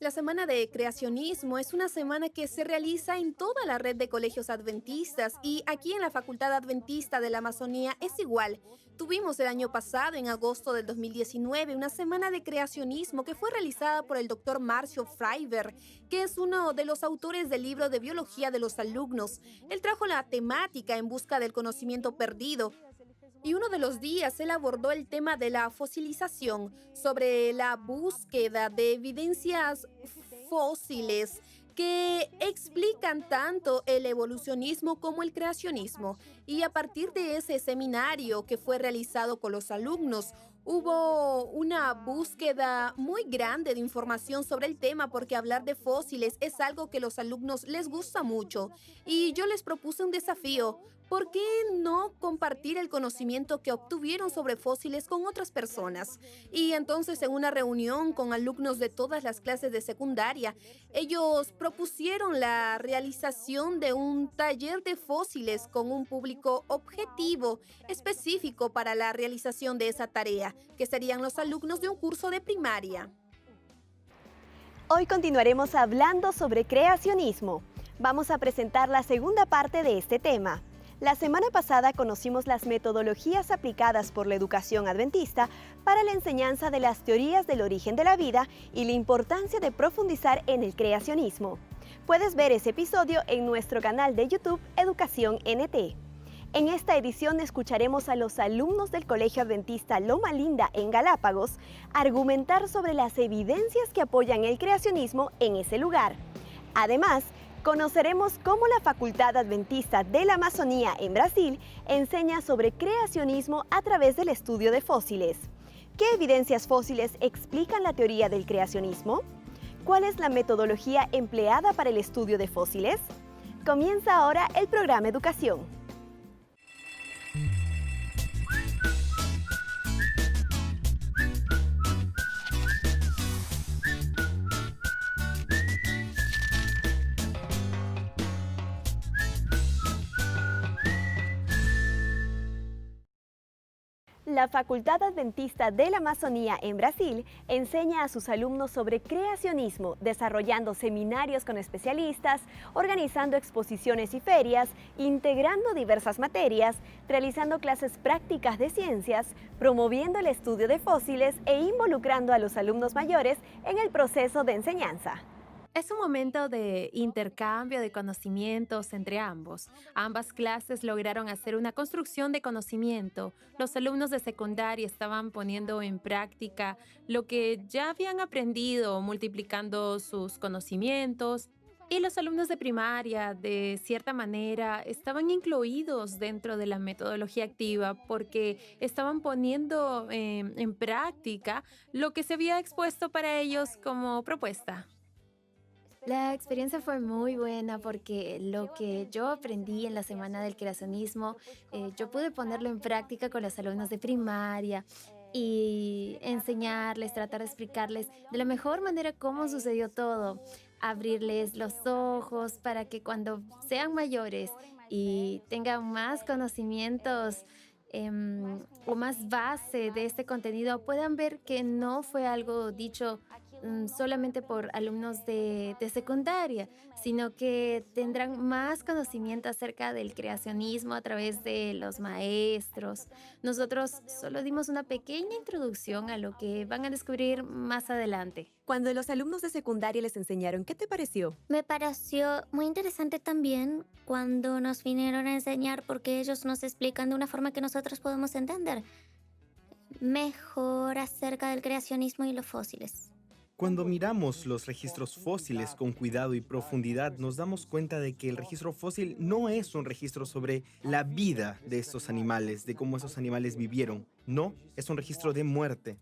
La semana de creacionismo es una semana que se realiza en toda la red de colegios adventistas y aquí en la Facultad Adventista de la Amazonía es igual. Tuvimos el año pasado, en agosto del 2019, una semana de creacionismo que fue realizada por el doctor Marcio Freiberg, que es uno de los autores del libro de biología de los alumnos. Él trajo la temática en busca del conocimiento perdido. Y uno de los días él abordó el tema de la fosilización, sobre la búsqueda de evidencias fósiles que explican tanto el evolucionismo como el creacionismo. Y a partir de ese seminario que fue realizado con los alumnos, hubo una búsqueda muy grande de información sobre el tema porque hablar de fósiles es algo que los alumnos les gusta mucho. Y yo les propuse un desafío. ¿Por qué no compartir el conocimiento que obtuvieron sobre fósiles con otras personas? Y entonces en una reunión con alumnos de todas las clases de secundaria, ellos propusieron la realización de un taller de fósiles con un público objetivo específico para la realización de esa tarea, que serían los alumnos de un curso de primaria. Hoy continuaremos hablando sobre creacionismo. Vamos a presentar la segunda parte de este tema. La semana pasada conocimos las metodologías aplicadas por la educación adventista para la enseñanza de las teorías del origen de la vida y la importancia de profundizar en el creacionismo. Puedes ver ese episodio en nuestro canal de YouTube Educación NT. En esta edición escucharemos a los alumnos del Colegio Adventista Loma Linda en Galápagos argumentar sobre las evidencias que apoyan el creacionismo en ese lugar. Además, conoceremos cómo la Facultad Adventista de la Amazonía en Brasil enseña sobre creacionismo a través del estudio de fósiles. ¿Qué evidencias fósiles explican la teoría del creacionismo? ¿Cuál es la metodología empleada para el estudio de fósiles? Comienza ahora el programa Educación. La Facultad Adventista de la Amazonía en Brasil enseña a sus alumnos sobre creacionismo, desarrollando seminarios con especialistas, organizando exposiciones y ferias, integrando diversas materias, realizando clases prácticas de ciencias, promoviendo el estudio de fósiles e involucrando a los alumnos mayores en el proceso de enseñanza. Es un momento de intercambio de conocimientos entre ambos. Ambas clases lograron hacer una construcción de conocimiento. Los alumnos de secundaria estaban poniendo en práctica lo que ya habían aprendido, multiplicando sus conocimientos. Y los alumnos de primaria, de cierta manera, estaban incluidos dentro de la metodología activa porque estaban poniendo en práctica lo que se había expuesto para ellos como propuesta. La experiencia fue muy buena porque lo que yo aprendí en la semana del creacionismo, yo pude ponerlo en práctica con los alumnos de primaria y enseñarles, tratar de explicarles de la mejor manera cómo sucedió todo, abrirles los ojos para que cuando sean mayores y tengan más conocimientos o más base de este contenido, puedan ver que no fue algo dicho solamente por alumnos de secundaria, sino que tendrán más conocimiento acerca del creacionismo a través de los maestros. Nosotros solo dimos una pequeña introducción a lo que van a descubrir más adelante. Cuando los alumnos de secundaria les enseñaron, ¿qué te pareció? Me pareció muy interesante también cuando nos vinieron a enseñar porque ellos nos explican de una forma que nosotros podemos entender mejor acerca del creacionismo y los fósiles. Cuando miramos los registros fósiles con cuidado y profundidad, nos damos cuenta de que el registro fósil no es un registro sobre la vida de estos animales, de cómo esos animales vivieron. No, es un registro de muerte.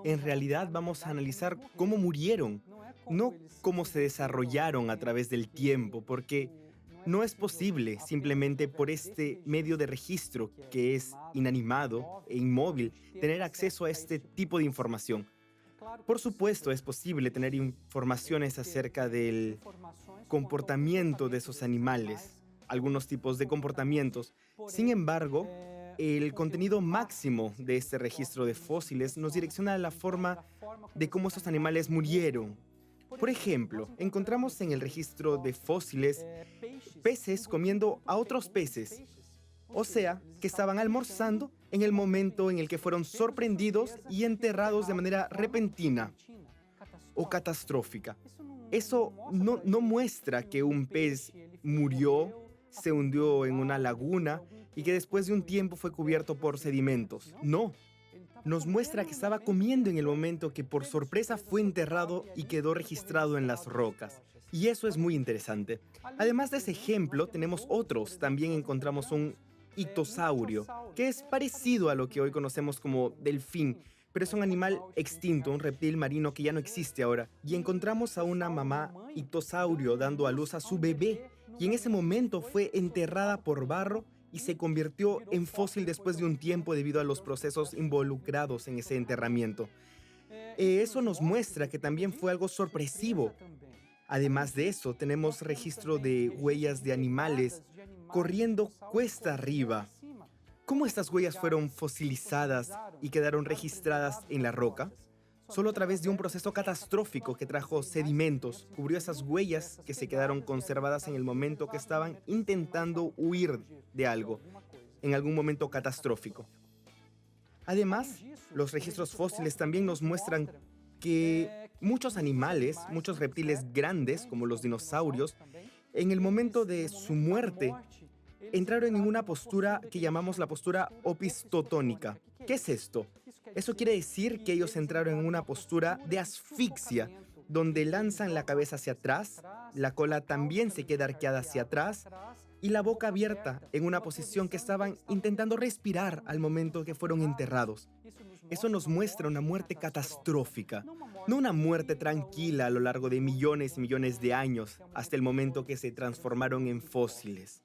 En realidad vamos a analizar cómo murieron, no cómo se desarrollaron a través del tiempo, porque no es posible simplemente por este medio de registro que es inanimado e inmóvil tener acceso a este tipo de información. Por supuesto, es posible tener informaciones acerca del comportamiento de esos animales, algunos tipos de comportamientos. Sin embargo, el contenido máximo de este registro de fósiles nos direcciona a la forma de cómo estos animales murieron. Por ejemplo, encontramos en el registro de fósiles peces comiendo a otros peces, o sea, que estaban almorzando en el momento en el que fueron sorprendidos y enterrados de manera repentina o catastrófica. Eso no muestra que un pez murió, se hundió en una laguna y que después de un tiempo fue cubierto por sedimentos. No, nos muestra que estaba comiendo en el momento que por sorpresa fue enterrado y quedó registrado en las rocas. Y eso es muy interesante. Además de ese ejemplo, tenemos otros. También encontramos un ictosaurio, que es parecido a lo que hoy conocemos como delfín, pero es un animal extinto, un reptil marino que ya no existe ahora. Y encontramos a una mamá ictosaurio dando a luz a su bebé, y en ese momento fue enterrada por barro y se convirtió en fósil después de un tiempo debido a los procesos involucrados en ese enterramiento. Eso nos muestra que también fue algo sorpresivo. Además de eso, tenemos registro de huellas de animales corriendo cuesta arriba. ¿Cómo estas huellas fueron fosilizadas y quedaron registradas en la roca? Solo a través de un proceso catastrófico que trajo sedimentos, cubrió esas huellas que se quedaron conservadas en el momento que estaban intentando huir de algo, en algún momento catastrófico. Además, los registros fósiles también nos muestran que muchos animales, muchos reptiles grandes, como los dinosaurios, en el momento de su muerte, entraron en una postura que llamamos la postura opistotónica. ¿Qué es esto? Eso quiere decir que ellos entraron en una postura de asfixia, donde lanzan la cabeza hacia atrás, la cola también se queda arqueada hacia atrás y la boca abierta en una posición que estaban intentando respirar al momento que fueron enterrados. Eso nos muestra una muerte catastrófica, no una muerte tranquila a lo largo de millones y millones de años, hasta el momento que se transformaron en fósiles.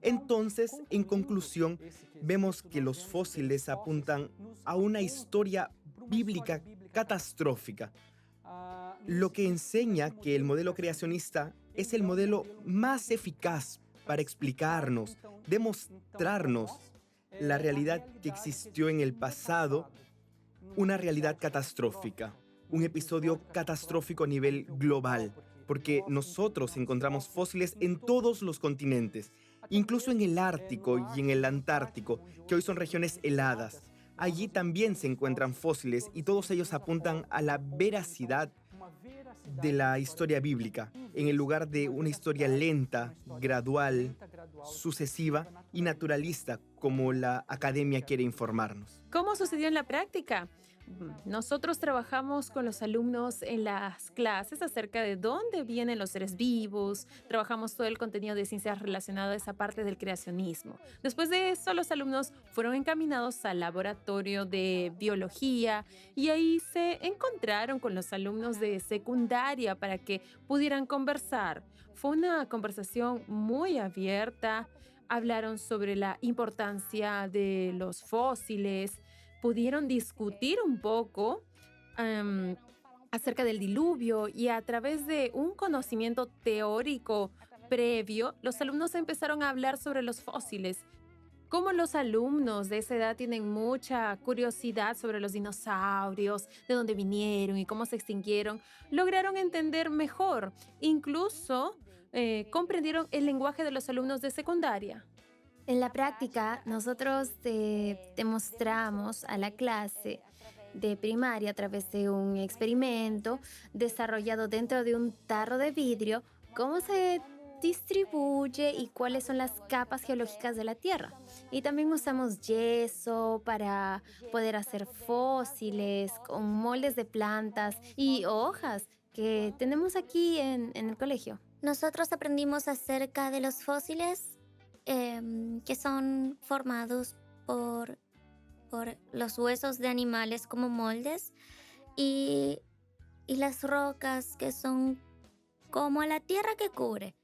Entonces, en conclusión, vemos que los fósiles apuntan a una historia bíblica catastrófica, lo que enseña que el modelo creacionista es el modelo más eficaz para explicarnos, demostrarnos la realidad que existió en el pasado, una realidad catastrófica, un episodio catastrófico a nivel global, porque nosotros encontramos fósiles en todos los continentes, incluso en el Ártico y en el Antártico, que hoy son regiones heladas. Allí también se encuentran fósiles y todos ellos apuntan a la veracidad de la historia bíblica, en el lugar de una historia lenta, gradual, sucesiva y naturalista, como la academia quiere informarnos. ¿Cómo sucedió en la práctica? Nosotros trabajamos con los alumnos en las clases acerca de dónde vienen los seres vivos, trabajamos todo el contenido de ciencias relacionado a esa parte del creacionismo. Después de eso, los alumnos fueron encaminados al laboratorio de biología y ahí se encontraron con los alumnos de secundaria para que pudieran conversar. Fue una conversación muy abierta, hablaron sobre la importancia de los fósiles, pudieron discutir un poco acerca del diluvio y a través de un conocimiento teórico previo, los alumnos empezaron a hablar sobre los fósiles. Como los alumnos de esa edad tienen mucha curiosidad sobre los dinosaurios, de dónde vinieron y cómo se extinguieron, lograron entender mejor. Incluso comprendieron el lenguaje de los alumnos de secundaria. En la práctica, nosotros demostramos a la clase de primaria a través de un experimento desarrollado dentro de un tarro de vidrio cómo se distribuye y cuáles son las capas geológicas de la Tierra. Y también usamos yeso para poder hacer fósiles con moldes de plantas y hojas que tenemos aquí en el colegio. Nosotros aprendimos acerca de los fósiles que son formados por los huesos de animales como moldes y las rocas que son como la tierra que cubre.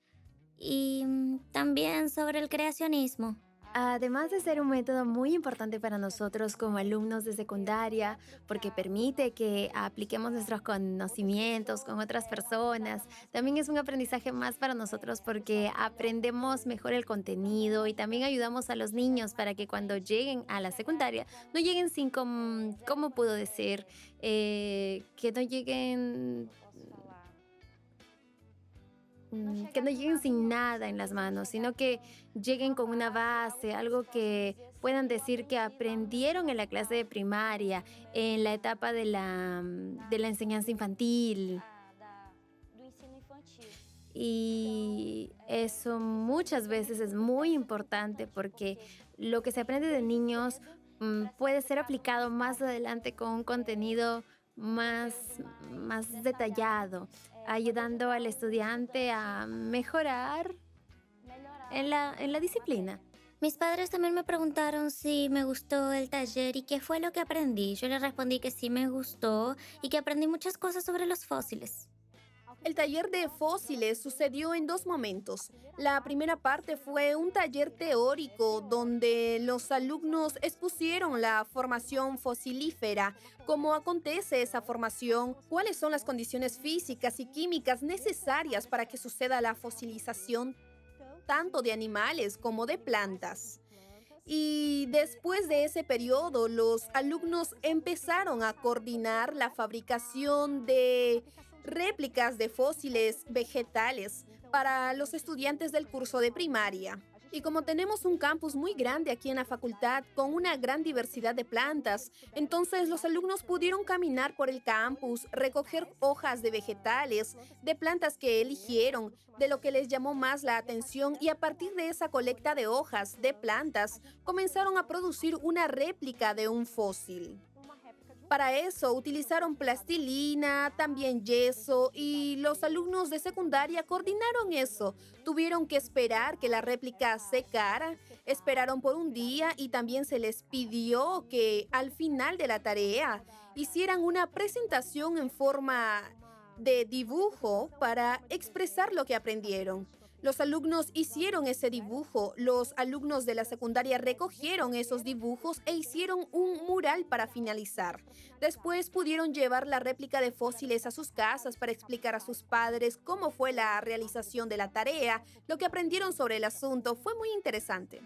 Y también sobre el creacionismo. Además de ser un método muy importante para nosotros como alumnos de secundaria, porque permite que apliquemos nuestros conocimientos con otras personas, también es un aprendizaje más para nosotros porque aprendemos mejor el contenido y también ayudamos a los niños para que cuando lleguen a la secundaria no lleguen sin, ¿cómo puedo decir? Que no lleguen que no lleguen sin nada en las manos, sino que lleguen con una base, algo que puedan decir que aprendieron en la clase de primaria, en la etapa de la enseñanza infantil. Y eso muchas veces es muy importante porque lo que se aprende de niños puede ser aplicado más adelante con un contenido más, más detallado, ayudando al estudiante a mejorar en la disciplina. Mis padres también me preguntaron si me gustó el taller y qué fue lo que aprendí. Yo les respondí que sí me gustó y que aprendí muchas cosas sobre los fósiles. El taller de fósiles sucedió en dos momentos. La primera parte fue un taller teórico donde los alumnos expusieron la formación fosilífera, cómo acontece esa formación, cuáles son las condiciones físicas y químicas necesarias para que suceda la fosilización tanto de animales como de plantas. Y después de ese periodo, los alumnos empezaron a coordinar la fabricación de réplicas de fósiles vegetales para los estudiantes del curso de primaria. Y como tenemos un campus muy grande aquí en la facultad con una gran diversidad de plantas, entonces los alumnos pudieron caminar por el campus, recoger hojas de vegetales, de plantas que eligieron, de lo que les llamó más la atención y a partir de esa colecta de hojas de plantas comenzaron a producir una réplica de un fósil. Para eso utilizaron plastilina, también yeso y los alumnos de secundaria coordinaron eso. Tuvieron que esperar que la réplica secara, esperaron por un día y también se les pidió que al final de la tarea hicieran una presentación en forma de dibujo para expresar lo que aprendieron. Los alumnos hicieron ese dibujo, los alumnos de la secundaria recogieron esos dibujos e hicieron un mural para finalizar. Después pudieron llevar la réplica de fósiles a sus casas para explicar a sus padres cómo fue la realización de la tarea, lo que aprendieron sobre el asunto. Fue muy interesante.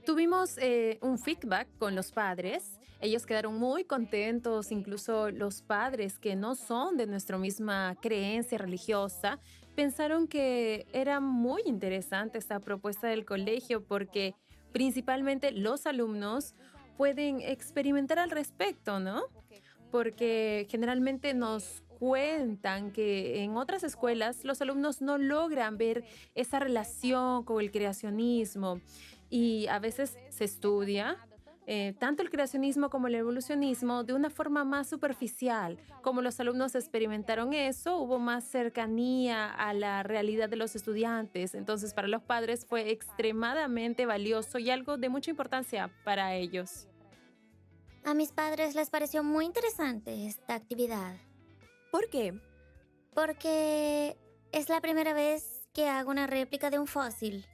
Tuvimos un feedback con los padres. Ellos quedaron muy contentos, incluso los padres que no son de nuestra misma creencia religiosa, pensaron que era muy interesante esta propuesta del colegio porque principalmente los alumnos pueden experimentar al respecto, ¿no? Porque generalmente nos cuentan que en otras escuelas los alumnos no logran ver esa relación con el creacionismo y a veces se estudia tanto el creacionismo como el evolucionismo de una forma más superficial. Como los alumnos experimentaron eso, hubo más cercanía a la realidad de los estudiantes. Entonces, para los padres fue extremadamente valioso y algo de mucha importancia para ellos. A mis padres les pareció muy interesante esta actividad, ¿Por qué? porque es la primera vez que hago una réplica de un fósil.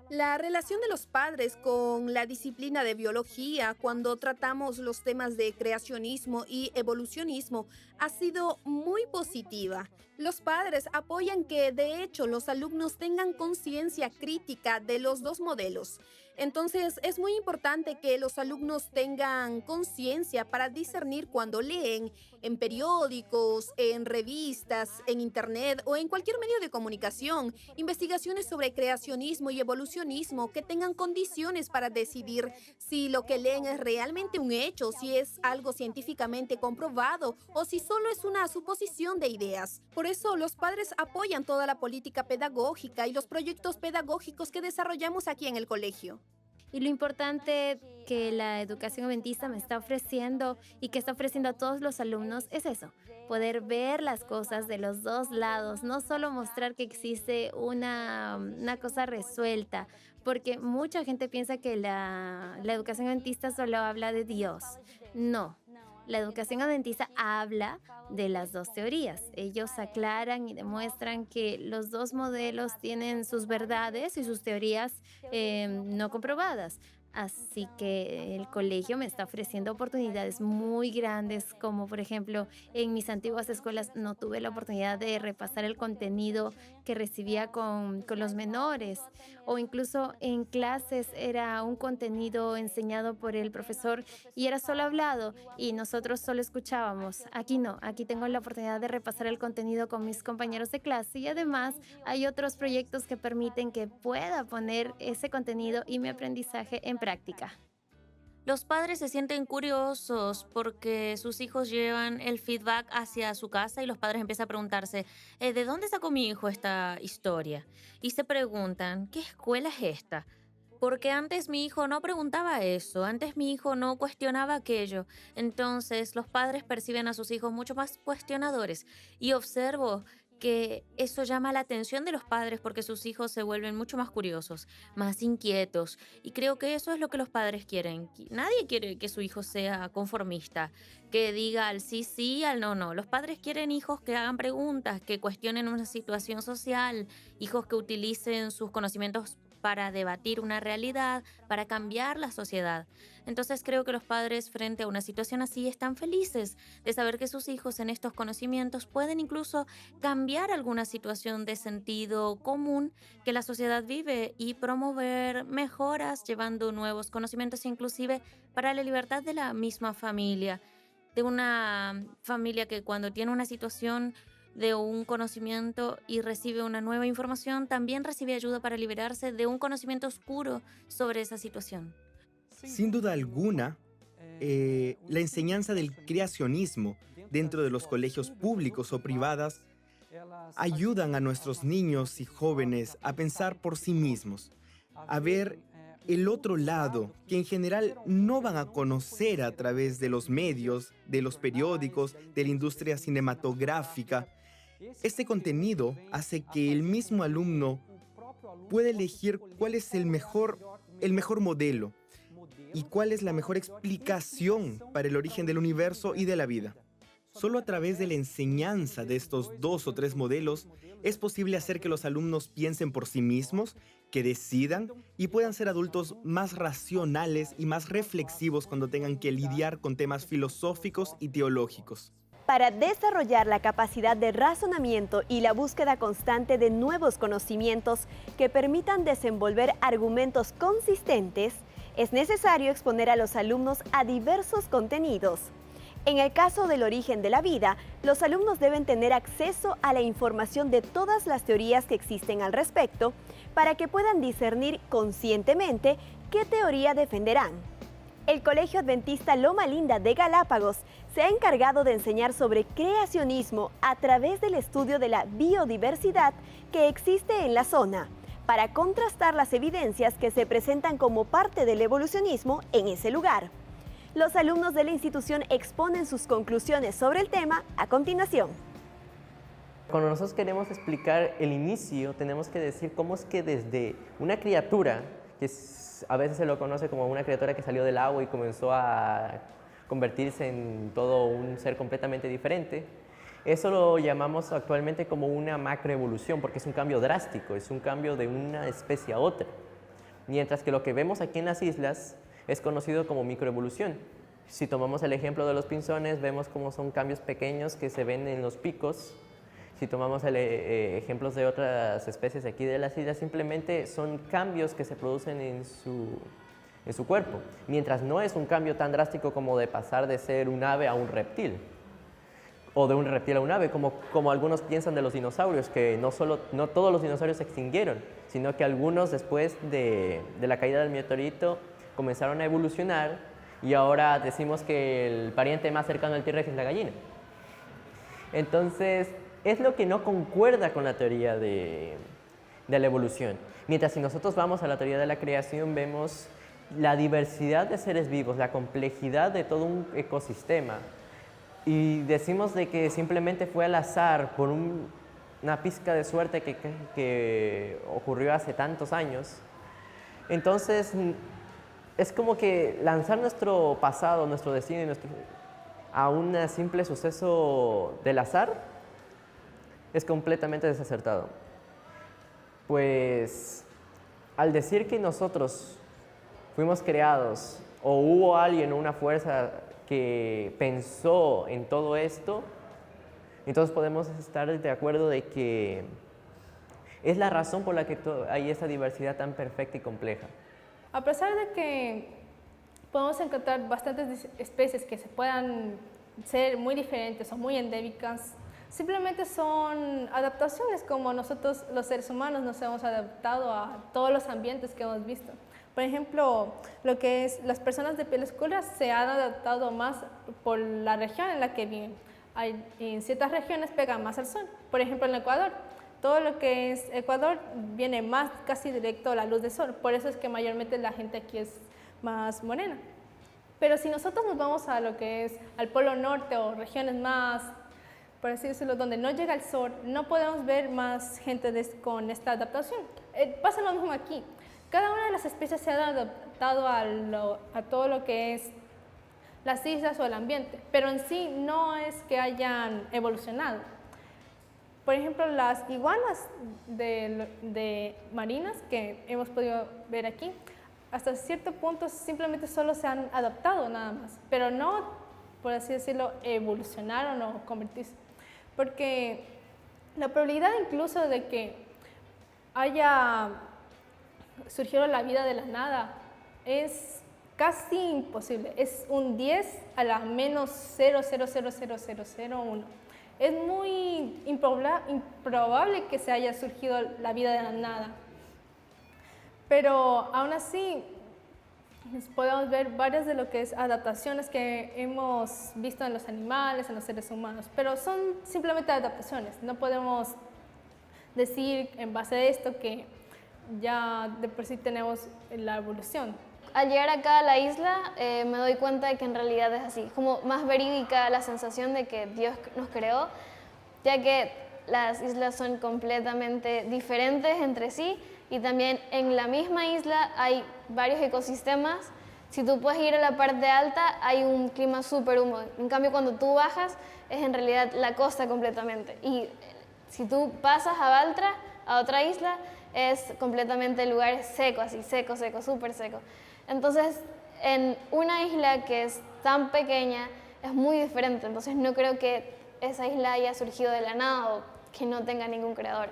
La relación de los padres con la disciplina de biología cuando tratamos los temas de creacionismo y evolucionismo ha sido muy positiva. Los padres apoyan que, de hecho, los alumnos tengan conciencia crítica de los dos modelos. Entonces, es muy importante que los alumnos tengan conciencia para discernir cuando leen en periódicos, en revistas, en internet o en cualquier medio de comunicación, investigaciones sobre creacionismo y evolucionismo que tengan condiciones para decidir si lo que leen es realmente un hecho, si es algo científicamente comprobado o si solo es una suposición de ideas. Por eso, los padres apoyan toda la política pedagógica y los proyectos pedagógicos que desarrollamos aquí en el colegio. Y lo importante que la educación adventista me está ofreciendo y que está ofreciendo a todos los alumnos es eso, poder ver las cosas de los dos lados, no solo mostrar que existe una cosa resuelta, porque mucha gente piensa que la educación adventista solo habla de Dios. No. La educación adventista habla de las dos teorías. Ellos aclaran y demuestran que los dos modelos tienen sus verdades y sus teorías no comprobadas. Así que el colegio me está ofreciendo oportunidades muy grandes, como por ejemplo en mis antiguas escuelas no tuve la oportunidad de repasar el contenido que recibía con los menores, o incluso en clases era un contenido enseñado por el profesor y era solo hablado y nosotros solo escuchábamos. Aquí no, aquí tengo la oportunidad de repasar el contenido con mis compañeros de clase y además hay otros proyectos que permiten que pueda poner ese contenido y mi aprendizaje en práctica. Los padres se sienten curiosos porque sus hijos llevan el feedback hacia su casa y los padres empiezan a preguntarse, ¿de dónde sacó mi hijo esta historia? Y se preguntan, ¿qué escuela es esta? Porque antes mi hijo no preguntaba eso, antes mi hijo no cuestionaba aquello. Entonces los padres perciben a sus hijos mucho más cuestionadores y observo que eso llama la atención de los padres porque sus hijos se vuelven mucho más curiosos, más inquietos. Y creo que eso es lo que los padres quieren. Nadie quiere que su hijo sea conformista, que diga al sí, sí, al no, no. Los padres quieren hijos que hagan preguntas, que cuestionen una situación social, hijos que utilicen sus conocimientos para debatir una realidad, para cambiar la sociedad. Entonces creo que los padres frente a una situación así están felices de saber que sus hijos en estos conocimientos pueden incluso cambiar alguna situación de sentido común que la sociedad vive y promover mejoras llevando nuevos conocimientos inclusive para la libertad de la misma familia, de una familia que cuando tiene una situación de un conocimiento y recibe una nueva información, también recibe ayuda para liberarse de un conocimiento oscuro sobre esa situación. Sin duda alguna, la enseñanza del creacionismo dentro de los colegios públicos o privados ayudan a nuestros niños y jóvenes a pensar por sí mismos, a ver el otro lado que en general no van a conocer a través de los medios, de los periódicos, de la industria cinematográfica. Este contenido hace que el mismo alumno pueda elegir cuál es el mejor modelo y cuál es la mejor explicación para el origen del universo y de la vida. Solo a través de la enseñanza de estos 2 o 3 modelos es posible hacer que los alumnos piensen por sí mismos, que decidan y puedan ser adultos más racionales y más reflexivos cuando tengan que lidiar con temas filosóficos y teológicos. Para desarrollar la capacidad de razonamiento y la búsqueda constante de nuevos conocimientos que permitan desenvolver argumentos consistentes, es necesario exponer a los alumnos a diversos contenidos. En el caso del origen de la vida, los alumnos deben tener acceso a la información de todas las teorías que existen al respecto para que puedan discernir conscientemente qué teoría defenderán. El Colegio Adventista Loma Linda de Galápagos se ha encargado de enseñar sobre creacionismo a través del estudio de la biodiversidad que existe en la zona, para contrastar las evidencias que se presentan como parte del evolucionismo en ese lugar. Los alumnos de la institución exponen sus conclusiones sobre el tema a continuación. Cuando nosotros queremos explicar el inicio, tenemos que decir cómo es que desde una criatura, que a veces se lo conoce como una criatura que salió del agua y comenzó a convertirse en todo un ser completamente diferente, eso lo llamamos actualmente como una macroevolución, porque es un cambio drástico, es un cambio de una especie a otra. Mientras que lo que vemos aquí en las islas es conocido como microevolución. Si tomamos el ejemplo de los pinzones, vemos cómo son cambios pequeños que se ven en los picos. Si tomamos ejemplos de otras especies aquí de las islas, simplemente son cambios que se producen en su cuerpo, mientras no es un cambio tan drástico como de pasar de ser un ave a un reptil, o de un reptil a un ave, como algunos piensan de los dinosaurios, que no todos los dinosaurios se extinguieron, sino que algunos después de la caída del meteorito comenzaron a evolucionar y ahora decimos que el pariente más cercano al T-Rex es la gallina. Entonces, es lo que no concuerda con la teoría de la evolución. Mientras si nosotros vamos a la teoría de la creación, vemos la diversidad de seres vivos, la complejidad de todo un ecosistema. Y decimos de que simplemente fue al azar, por una pizca de suerte que ocurrió hace tantos años. Entonces, es como que lanzar nuestro pasado, nuestro destino a un simple suceso del azar es completamente desacertado. Pues al decir que nosotros fuimos creados o hubo alguien o una fuerza que pensó en todo esto, entonces podemos estar de acuerdo de que es la razón por la que hay esa diversidad tan perfecta y compleja. A pesar de que podemos encontrar bastantes especies que se puedan ser muy diferentes o muy endémicas, simplemente son adaptaciones como nosotros los seres humanos nos hemos adaptado a todos los ambientes que hemos visto. Por ejemplo, lo que es las personas de piel oscura se han adaptado más por la región en la que viven. En ciertas regiones pegan más al sol, por ejemplo en el Ecuador. Todo lo que es Ecuador viene más casi directo a la luz del sol, por eso es que mayormente la gente aquí es más morena. Pero si nosotros nos vamos a lo que es al Polo Norte o regiones más, por así decirlo, donde no llega el sol, no podemos ver más gente con esta adaptación. Pasa lo mismo aquí. Cada una de las especies se ha adaptado a todo lo que es las islas o el ambiente, pero en sí no es que hayan evolucionado. Por ejemplo, las iguanas de marinas que hemos podido ver aquí, hasta cierto punto simplemente solo se han adaptado nada más, pero no, por así decirlo, evolucionaron o convertirse. Porque la probabilidad incluso de que haya surgido la vida de la nada es casi imposible, es un 10 a la menos 0,0000001. Es muy improbable que se haya surgido la vida de la nada. Pero aún así, podemos ver varias de lo que es adaptaciones que hemos visto en los animales, en los seres humanos, pero son simplemente adaptaciones. No podemos decir en base a esto que ya de por sí tenemos la evolución. Al llegar acá a la isla me doy cuenta de que en realidad es así, como más verídica la sensación de que Dios nos creó, ya que las islas son completamente diferentes entre sí y también en la misma isla hay varios ecosistemas. Si tú puedes ir a la parte alta hay un clima súper húmedo, en cambio cuando tú bajas es en realidad la costa completamente y si tú pasas a Baltra, a otra isla, es completamente el lugar seco, así seco, súper seco. Entonces, en una isla que es tan pequeña, es muy diferente. Entonces, no creo que esa isla haya surgido de la nada o que no tenga ningún creador.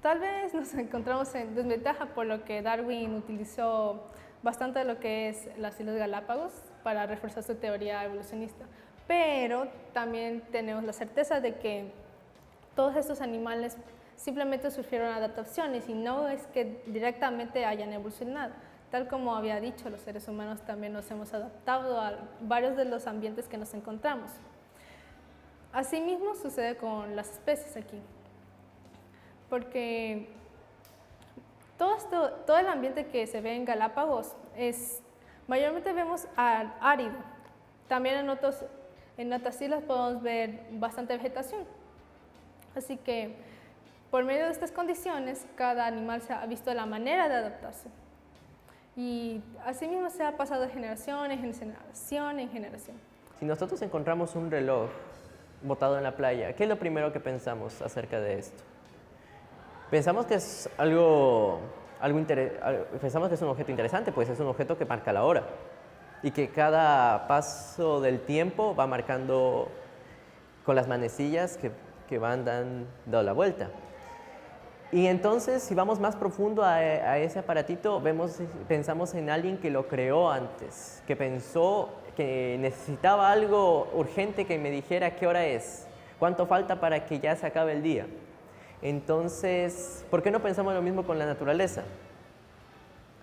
Tal vez nos encontramos en desventaja por lo que Darwin utilizó bastante de lo que es las Islas Galápagos para reforzar su teoría evolucionista. Pero también tenemos la certeza de que todos estos animales simplemente sufrieron adaptaciones y no es que directamente hayan evolucionado. Tal como había dicho, los seres humanos también nos hemos adaptado a varios de los ambientes que nos encontramos. Asimismo sucede con las especies aquí, porque todo el ambiente que se ve en Galápagos mayormente vemos árido. También en otras islas podemos ver bastante vegetación. Así que por medio de estas condiciones, cada animal se ha visto la manera de adaptarse. Y así mismo se ha pasado de generación en generación. Si nosotros encontramos un reloj botado en la playa, ¿qué es lo primero que pensamos acerca de esto? Pensamos que es pensamos que es un objeto interesante, pues es un objeto que marca la hora y que cada paso del tiempo va marcando con las manecillas que van dando la vuelta. Y entonces, si vamos más profundo a ese aparatito, pensamos en alguien que lo creó antes, que pensó que necesitaba algo urgente que me dijera qué hora es, cuánto falta para que ya se acabe el día. Entonces, ¿por qué no pensamos lo mismo con la naturaleza?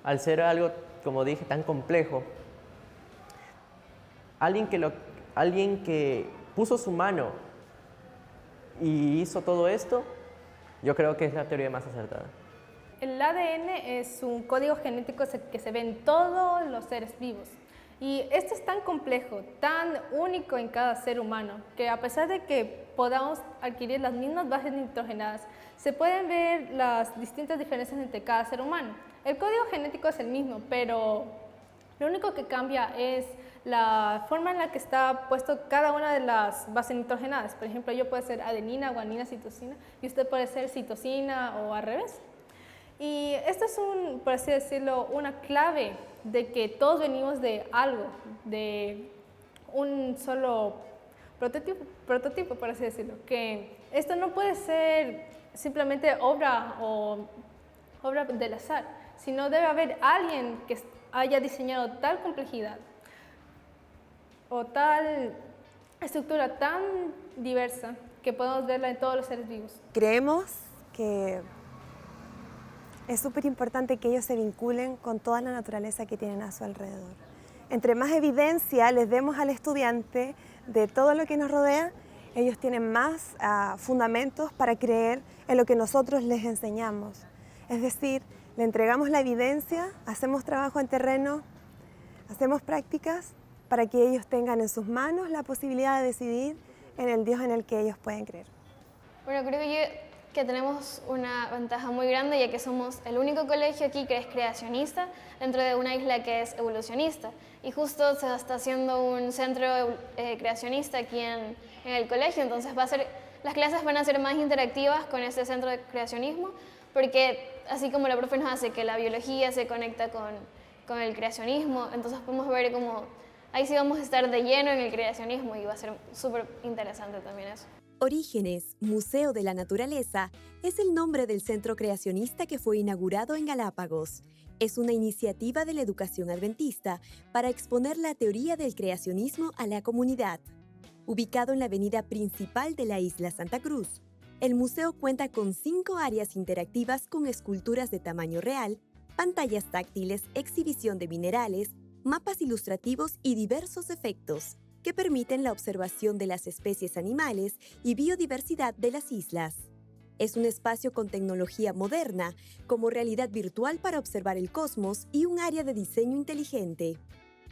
Al ser algo, como dije, tan complejo, alguien que puso su mano y hizo todo esto, yo creo que es la teoría más acertada. El ADN es un código genético que se ve en todos los seres vivos. Y esto es tan complejo, tan único en cada ser humano, que a pesar de que podamos adquirir las mismas bases nitrogenadas, se pueden ver las distintas diferencias entre cada ser humano. El código genético es el mismo, pero lo único que cambia es la forma en la que está puesto cada una de las bases nitrogenadas. Por ejemplo, yo puedo ser adenina, guanina, citosina, y usted puede ser citosina o al revés. Y esto es, por así decirlo, una clave de que todos venimos de algo, de un solo prototipo, por así decirlo, que esto no puede ser simplemente obra del azar, sino debe haber alguien que haya diseñado tal complejidad o tal estructura tan diversa que podemos verla en todos los seres vivos. Creemos que es súper importante que ellos se vinculen con toda la naturaleza que tienen a su alrededor. Entre más evidencia les demos al estudiante de todo lo que nos rodea, ellos tienen más fundamentos para creer en lo que nosotros les enseñamos. Es decir, le entregamos la evidencia, hacemos trabajo en terreno, hacemos prácticas para que ellos tengan en sus manos la posibilidad de decidir en el Dios en el que ellos pueden creer. Bueno, creo que tenemos una ventaja muy grande, ya que somos el único colegio aquí que es creacionista dentro de una isla que es evolucionista. Y justo se está haciendo un centro creacionista aquí en el colegio, entonces las clases van a ser más interactivas con este centro de creacionismo, porque así como la profe nos hace que la biología se conecta con el creacionismo, entonces podemos ver cómo ahí sí vamos a estar de lleno en el creacionismo y va a ser súper interesante también eso. Orígenes, Museo de la Naturaleza, es el nombre del centro creacionista que fue inaugurado en Galápagos. Es una iniciativa de la educación adventista para exponer la teoría del creacionismo a la comunidad. Ubicado en la avenida principal de la isla Santa Cruz, el museo cuenta con 5 áreas interactivas con esculturas de tamaño real, pantallas táctiles, exhibición de minerales, mapas ilustrativos y diversos efectos que permiten la observación de las especies animales y biodiversidad de las islas. Es un espacio con tecnología moderna, como realidad virtual para observar el cosmos y un área de diseño inteligente.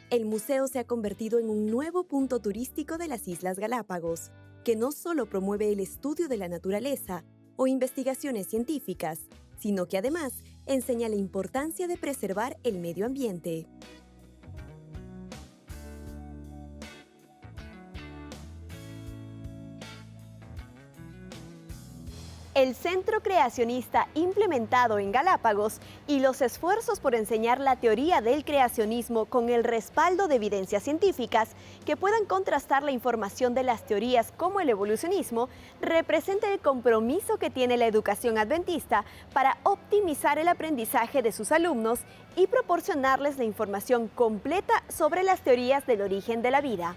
El museo se ha convertido en un nuevo punto turístico de las Islas Galápagos, que no solo promueve el estudio de la naturaleza o investigaciones científicas, sino que además enseña la importancia de preservar el medio ambiente. El centro creacionista implementado en Galápagos y los esfuerzos por enseñar la teoría del creacionismo con el respaldo de evidencias científicas que puedan contrastar la información de las teorías como el evolucionismo representa el compromiso que tiene la educación adventista para optimizar el aprendizaje de sus alumnos y proporcionarles la información completa sobre las teorías del origen de la vida.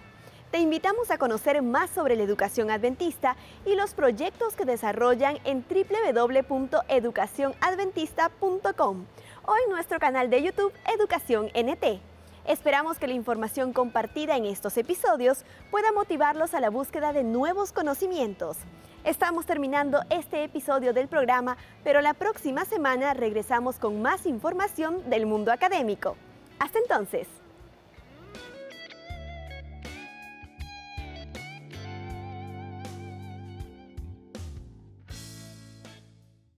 Te invitamos a conocer más sobre la educación adventista y los proyectos que desarrollan en www.educacionadventista.com o en nuestro canal de YouTube Educación NT. Esperamos que la información compartida en estos episodios pueda motivarlos a la búsqueda de nuevos conocimientos. Estamos terminando este episodio del programa, pero la próxima semana regresamos con más información del mundo académico. Hasta entonces.